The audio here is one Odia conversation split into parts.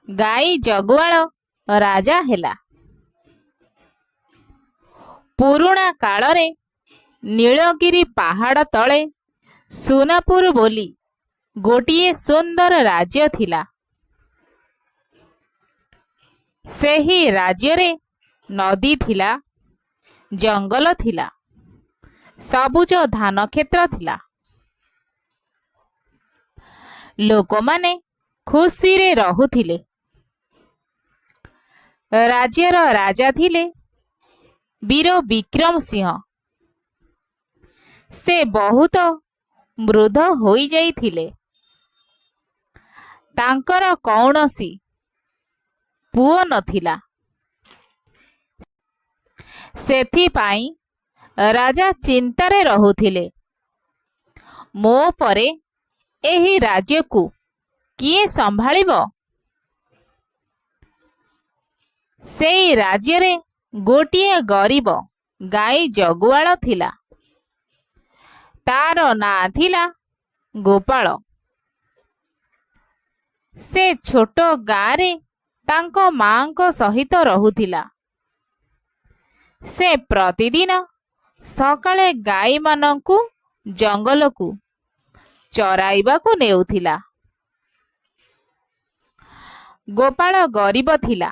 ଗାଈ ଜଗୁଆଳ ରାଜା ହେଲା। ପୁରୁଣା କାଳରେ ନୀଳଗିରି ପାହାଡ଼ ତଳେ ସୁନାପୁର ବୋଲି ଗୋଟିଏ ସୁନ୍ଦର ରାଜ୍ୟ ଥିଲା। ସେହି ରାଜ୍ୟରେ ନଦୀ ଥିଲା, ଜଙ୍ଗଲ ଥିଲା, ସବୁଜ ଧାନ କ୍ଷେତ୍ର ଥିଲା। ଲୋକମାନେ ଖୁସିରେ ରହୁଥିଲେ। ରାଜ୍ୟର ରାଜା ଥିଲେ ବୀର ବିକ୍ରମ ସିଂହ। ସେ ବହୁତ ବୃଦ୍ଧ ହୋଇଯାଇଥିଲେ। ତାଙ୍କର କୌଣସି ପୁଅ ନଥିଲା। ସେଥିପାଇଁ ରାଜା ଚିନ୍ତାରେ ରହୁଥିଲେ, ମୋ ପରେ ଏହି ରାଜ୍ୟକୁ କିଏ ସମ୍ଭାଳିବ? ସେଇ ରାଜ୍ୟରେ ଗୋଟିଏ ଗରିବ ଗାଈ ଜଗୁଆଳ ଥିଲା। ତାର ନାଁ ଥିଲା ଗୋପାଳ। ସେ ଛୋଟ ଗାଁରେ ତାଙ୍କ ମାଙ୍କ ସହିତ ରହୁଥିଲା। ସେ ପ୍ରତିଦିନ ସକାଳେ ଗାଈମାନଙ୍କୁ ଜଙ୍ଗଲକୁ ଚରାଇବାକୁ ନେଉଥିଲା। ଗୋପାଳ ଗରିବ ଥିଲା,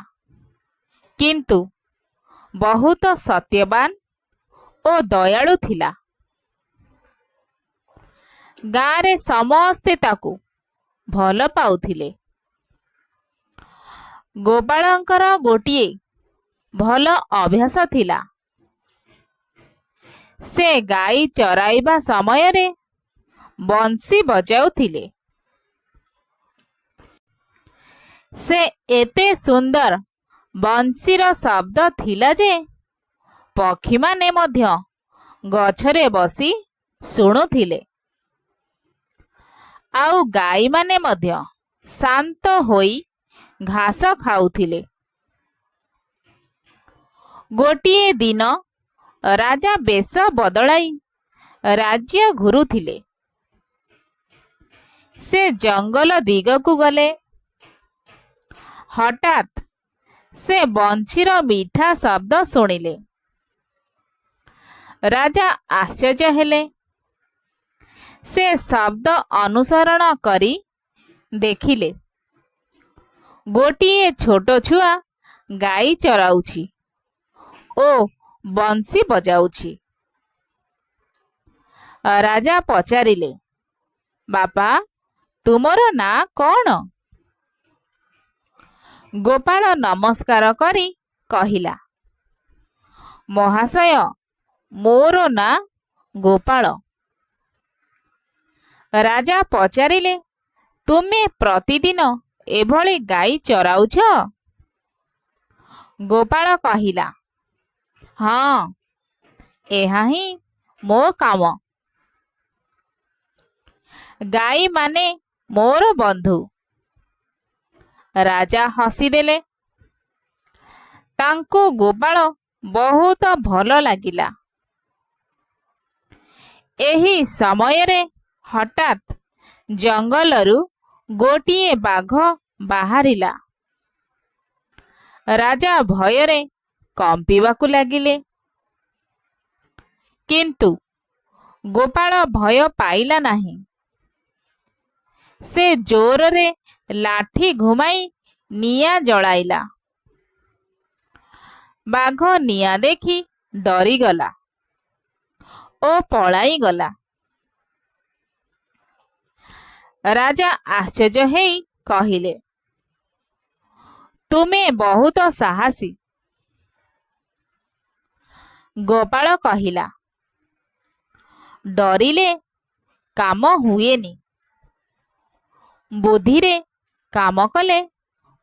କିନ୍ତୁ ବହୁତ ସତ୍ୟବାନ ଓ ଦୟାଳୁ ଥିଲା। ଗାଁରେ ସମସ୍ତେ ତାକୁ ଭଲ ପାଉଥିଲେ। ଗୋପାଳଙ୍କର ଗୋଟିଏ ଭଲ ଅଭ୍ୟାସ ଥିଲା। ସେ ଗାଈ ଚରାଇବା ସମୟରେ ବଂଶୀ ବଜାଉଥିଲେ। ସେ ଏତେ ସୁନ୍ଦର ବଂଶୀର ଶବ୍ଦ ଥିଲା ଯେ ପକ୍ଷୀମାନେ ମଧ୍ୟ ଗଛରେ ବସି ଶୁଣୁଥିଲେ। ଆଉ ଗାଈମାନେ ମଧ୍ୟ ଶାନ୍ତ ହୋଇ ଘାସ ଖାଉଥିଲେ। ଗୋଟିଏ ଦିନ ରାଜା ବେଶ ବଦଳାଇ ରାଜ୍ୟ ଘୁରୁଥିଲେ। ସେ ଜଙ୍ଗଲ ଦିଗକୁ ଗଲେ। ହଠାତ୍ ସେ ବଂଶୀର ମିଠା ଶବ୍ଦ ଶୁଣିଲେ। ରାଜା ଆଶ୍ଚର୍ଯ୍ୟ ହେଲେ। ସେ ଶବ୍ଦ ଅନୁସରଣ କରି ଦେଖିଲେ, ଗୋଟିଏ ଛୋଟ ଛୁଆ ଗାଈ ଚରାଉଛି ଓ ବଂଶୀ ବଜାଉଛି। ରାଜା ପଚାରିଲେ, ବାପା, ତୁମର ନାଁ କ'ଣ? ଗୋପାଳ ନମସ୍କାର କରି କହିଲା, ମହାଶୟ, ମୋର ନାଁ ଗୋପାଳ। ରାଜା ପଚାରିଲେ, ତୁମେ ପ୍ରତିଦିନ ଏଭଳି ଗାଈ ଚରାଉଛ? ଗୋପାଳ କହିଲା, ହଁ, ଏହା ହିଁ ମୋ କାମ। ଗାଈମାନେ ମୋର ବନ୍ଧୁ। ରାଜା ହସିଦେଲେ। ତାଙ୍କୁ ଗୋପାଳ ବହୁତ ଭଲ ଲାଗିଲା। ଏହି ସମୟରେ ହଠାତ୍ ଜଙ୍ଗଲରୁ ଗୋଟିଏ ବାଘ ବାହାରିଲା। ରାଜା ଭୟରେ କମ୍ପିବାକୁ ଲାଗିଲେ। କିନ୍ତୁ ଗୋପାଳ ଭୟ ପାଇଲା ନାହିଁ। ସେ ଜୋରରେ ଲାଠି ଘୁମାଇ ନିଆଁ ଜଳାଇଲା। ବାଘ ନିଆଁ ଦେଖି ଡରିଗଲା ଓ ପଳାଇଗଲା। ରାଜା ଆଶ୍ଚର୍ଯ୍ୟ ହେଇ କହିଲେ, ତୁମେ ବହୁତ ସାହସୀ। ଗୋପାଳ କହିଲା, ଡରିଲେ କାମ ହୁଏନି। ବୁଦ୍ଧିରେ କାମ କଲେ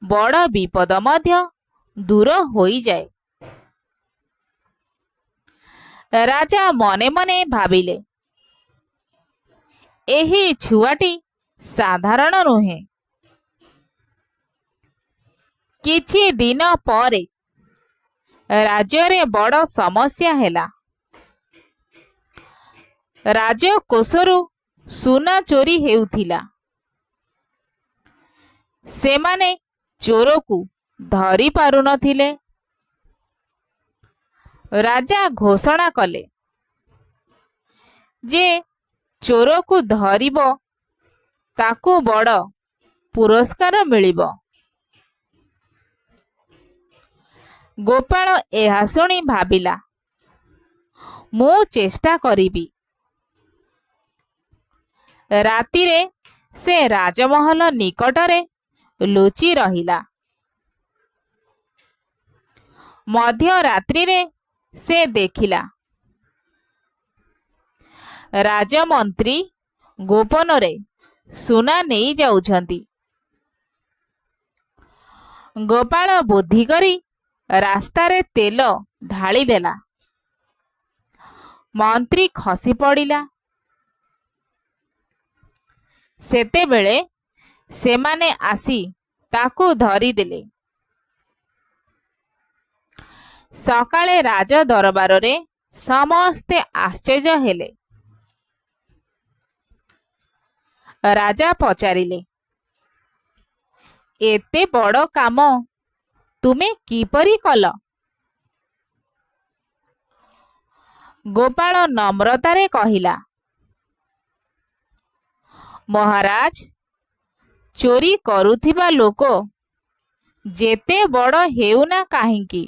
ବଡ଼ ବିପଦ ମଧ୍ୟ ଦୂର ହୋଇଯାଏ। ରାଜା ମନେ ମନେ ଭାବିଲେ, ଏହି ଛୁଆଟି ସାଧାରଣ ନୁହେଁ। କିଛି ଦିନ ପରେ ରାଜ୍ୟରେ ବଡ଼ ସମସ୍ୟା ହେଲା। ରାଜକୋଷରୁ ସୁନା ଚୋରି ହେଉଥିଲା। ସେମାନେ ଚୋରକୁ ଧରି ପାରୁନଥିଲେ। ରାଜା ଘୋଷଣା କଲେ ଯେ ଚୋରକୁ ଧରିବ ତାକୁ ବଡ଼ ପୁରସ୍କାର ମିଳିବ। ଗୋପାଳ ଏହା ଶୁଣି ଭାବିଲା, ମୁଁ ଚେଷ୍ଟା କରିବି। ରାତିରେ ସେ ରାଜମହଲ ନିକଟରେ ଲୁଚି ରହିଲା। ମଧ୍ୟରାତ୍ରିରେ ସେ ଦେଖିଲା ରାଜମନ୍ତ୍ରୀ ଗୋପନରେ ସୁନା ନେଇ ଯାଉଛନ୍ତି। ଗୋପାଳ ବୁଦ୍ଧି କରି ରାସ୍ତାରେ ତେଲ ଢାଳିଦେଲା। ମନ୍ତ୍ରୀ ଖସି ପଡ଼ିଲା। ସେତେବେଳେ ସେମାନେ ଆସି ତାକୁ ଧରିଦେଲେ। ସକାଳେ ରାଜ ଦରବାରରେ ସମସ୍ତେ ଆଶ୍ଚର୍ଯ୍ୟ ହେଲେ। ରାଜା ପଚାରିଲେ, ଏତେ ବଡ଼ କାମ ତୁମେ କିପରି କଲ? ଗୋପାଳ ନମ୍ରତାରେ କହିଲା, ମହାରାଜ, ଚୋରି କରୁଥିବା ଲୋକ ଯେତେ ବଡ଼ ହେଉନା କାହିଁକି,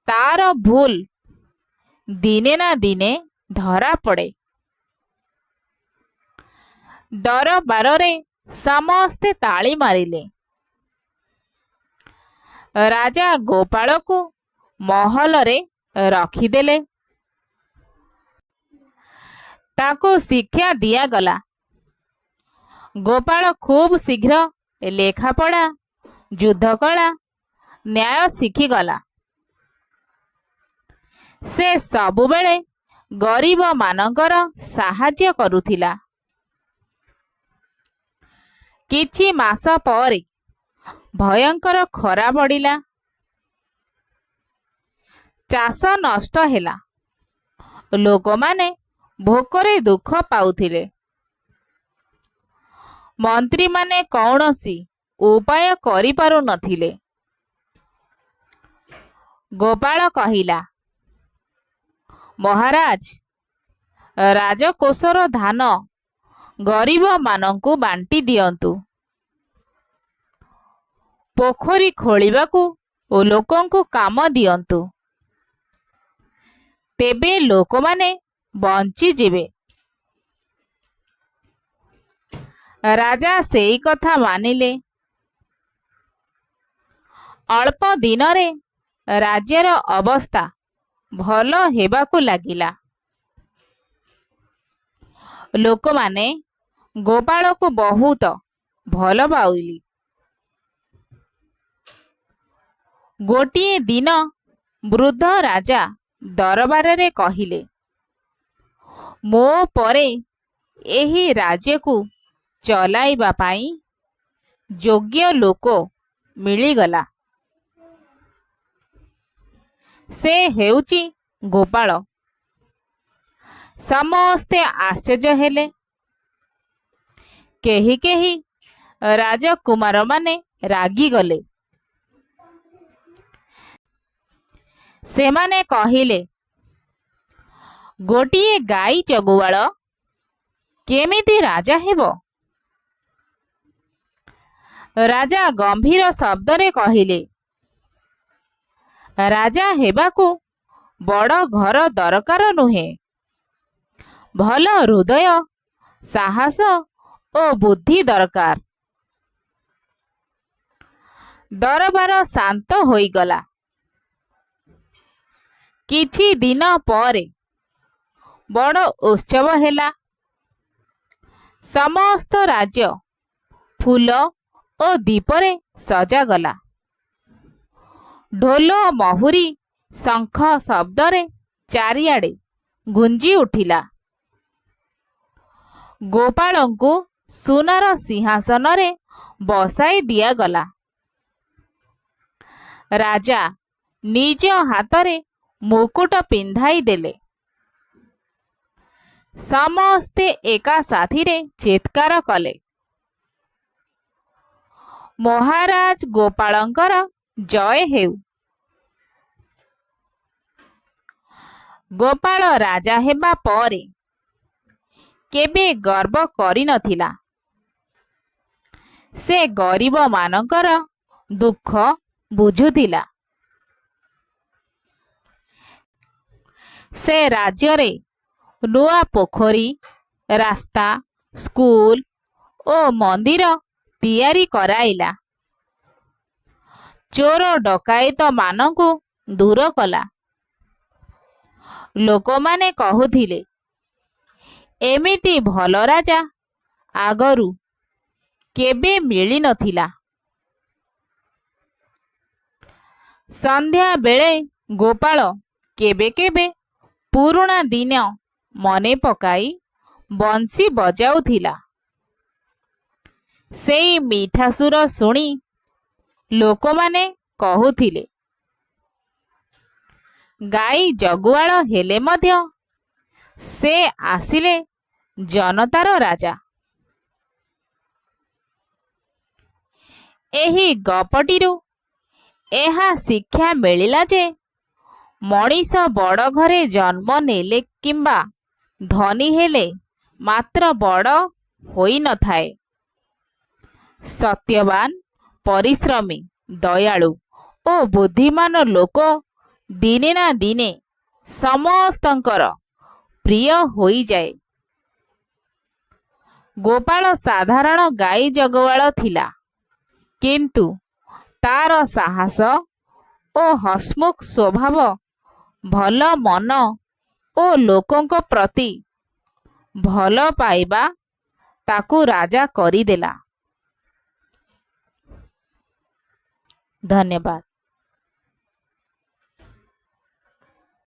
ତାର ଭୁଲ ଦିନେ ନା ଦିନେ ଧରା ପଡ଼େ। ଦରବାରରେ ସମସ୍ତେ ତାଳି ମାରିଲେ। ରାଜା ଗୋପାଳକୁ ମହଲରେ ରଖିଦେଲେ। ତାକୁ ଶିକ୍ଷା ଦିଆଗଲା। ଗୋପାଳ ଖୁବ୍ ଶୀଘ୍ର ଲେଖାପଢ଼ା, ଯୁଦ୍ଧକଳା, ନ୍ୟାୟ ଶିଖିଗଲା। ସେ ସବୁବେଳେ ଗରିବମାନଙ୍କର ସାହାଯ୍ୟ କରୁଥିଲା। କିଛି ମାସ ପରେ ଭୟଙ୍କର ଖରା ପଡ଼ିଲା। ଚାଷ ନଷ୍ଟ ହେଲା। ଲୋକମାନେ ଭୋକରେ ଦୁଃଖ ପାଉଥିଲେ। ମନ୍ତ୍ରୀମାନେ କୌଣସି ଉପାୟ କରିପାରୁନଥିଲେ। ଗୋପାଳ କହିଲା, ମହାରାଜ, ରାଜକୋଷର ଧାନ ଗରିବମାନଙ୍କୁ ବାଣ୍ଟି ଦିଅନ୍ତୁ। ପୋଖରୀ ଖୋଳିବାକୁ ଓ ଲୋକଙ୍କୁ କାମ ଦିଅନ୍ତୁ। ତେବେ ଲୋକମାନେ ବଞ୍ଚିଯିବେ। ରାଜା ସେଇ କଥା ମାନିଲେ। ଅଳ୍ପ ଦିନରେ ରାଜ୍ୟର ଅବସ୍ଥା ଭଲ ହେବାକୁ ଲାଗିଲା। ଲୋକମାନେ ଗୋପାଳକୁ ବହୁତ ଭଲ ପାଇଲେ। ଗୋଟିଏ ଦିନ ବୃଦ୍ଧ ରାଜା ଦରବାରରେ କହିଲେ, ମୋ ପରେ ଏହି ରାଜ୍ୟକୁ ଚଲାଇବା ପାଇଁ ଯୋଗ୍ୟ ଲୋକ ମିଳିଗଲା। ସେ ହେଉଛି ଗୋପାଳ। ସମସ୍ତେ ଆଶ୍ଚର୍ଯ୍ୟ ହେଲେ। କେହି କେହି ରାଜକୁମାରମାନେ ରାଗିଗଲେ। ସେମାନେ କହିଲେ, ଗୋଟିଏ ଗାଈ ଜଗୁଆଳ କେମିତି ରାଜା ହେବ? ରାଜା ଗମ୍ଭୀର ଶବ୍ଦରେ କହିଲେ, ରାଜା ହେବାକୁ ବଡ଼ ଘର ଦରକାର ନୁହେଁ। ଭଲ ହୃଦୟ, ସାହସ ଓ ବୁଦ୍ଧି ଦରକାର। ଦରବାର ଶାନ୍ତ ହୋଇଗଲା। କିଛି ଦିନ ପରେ ବଡ଼ ଉତ୍ସବ ହେଲା। ସମସ୍ତ ରାଜ୍ୟ ଫୁଲ ଓ ଦୀପରେ ସଜାଗଲା। ଢୋଲ, ମହୁରୀ, ଶଙ୍ଖ ଶବ୍ଦରେ ଚାରିଆଡ଼େ ଗୁଞ୍ଜି ଉଠିଲା। ଗୋପାଳଙ୍କୁ ସୁନାର ସିଂହାସନରେ ବସାଇ ଦିଆଗଲା। ରାଜା ନିଜ ହାତରେ ମୁକୁଟ ପିନ୍ଧାଇ ଦେଲେ। ସମସ୍ତେ ଏକା ସାଥିରେ ଚିତ୍କାର କଲେ, ମହାରାଜ ଗୋପାଳଙ୍କର ଜୟ ହେଉ। ଗୋପାଳ ରାଜା ହେବା ପରେ କେବେ ଗର୍ବ କରିନଥିଲା। ସେ ଗରିବମାନଙ୍କର ଦୁଃଖ ବୁଝୁଥିଲା। ସେ ରାଜ୍ୟରେ ନୂଆ ପୋଖରୀ, ରାସ୍ତା, ସ୍କୁଲ ଓ ମନ୍ଦିର ତିଆରି କରାଇଲା। ଚୋର ଡକାୟତମାନଙ୍କୁ ଦୂର କଲା। ଲୋକମାନେ କହୁଥିଲେ, ଏମିତି ଭଲ ରାଜା ଆଗରୁ କେବେ ମିଳିନଥିଲା। ସନ୍ଧ୍ୟା ବେଳେ ଗୋପାଳ କେବେ କେବେ ପୁରୁଣା ଦିନ ମନେ ପକାଇ ବଂଶୀ ବଜାଉଥିଲା। ସେଇ ମିଠା ସୁର ଶୁଣି ଲୋକମାନେ କହୁଥିଲେ, ଗାଈ ଜଗୁଆଳ ହେଲେ ମଧ୍ୟ ସେ ଆସିଲେ ଜନତାର ରାଜା। ଏହି ଗପଟିରୁ ଏହା ଶିକ୍ଷା ମିଳିଲା ଯେ ମଣିଷ ବଡ଼ ଘରେ ଜନ୍ମ ନେଲେ କିମ୍ବା ଧନୀ ହେଲେ ମାତ୍ର ବଡ଼ ହୋଇନଥାଏ। ସତ୍ୟବାନ, ପରିଶ୍ରମୀ, ଦୟାଳୁ ଓ ବୁଦ୍ଧିମାନ ଲୋକ ଦିନେ ନା ଦିନେ ସମସ୍ତଙ୍କର ପ୍ରିୟ ହୋଇଯାଏ। ଗୋପାଳ ସାଧାରଣ ଗାଈ ଜଗୁଆଳ ଥିଲା, କିନ୍ତୁ ତାର ସାହସ ଓ ହସମୁଖ ସ୍ୱଭାବ, ଭଲ ମନ ଓ ଲୋକଙ୍କ ପ୍ରତି ଭଲ ପାଇବା ତାକୁ ରାଜା କରିଦେଲା। ଧନ୍ୟବାଦ।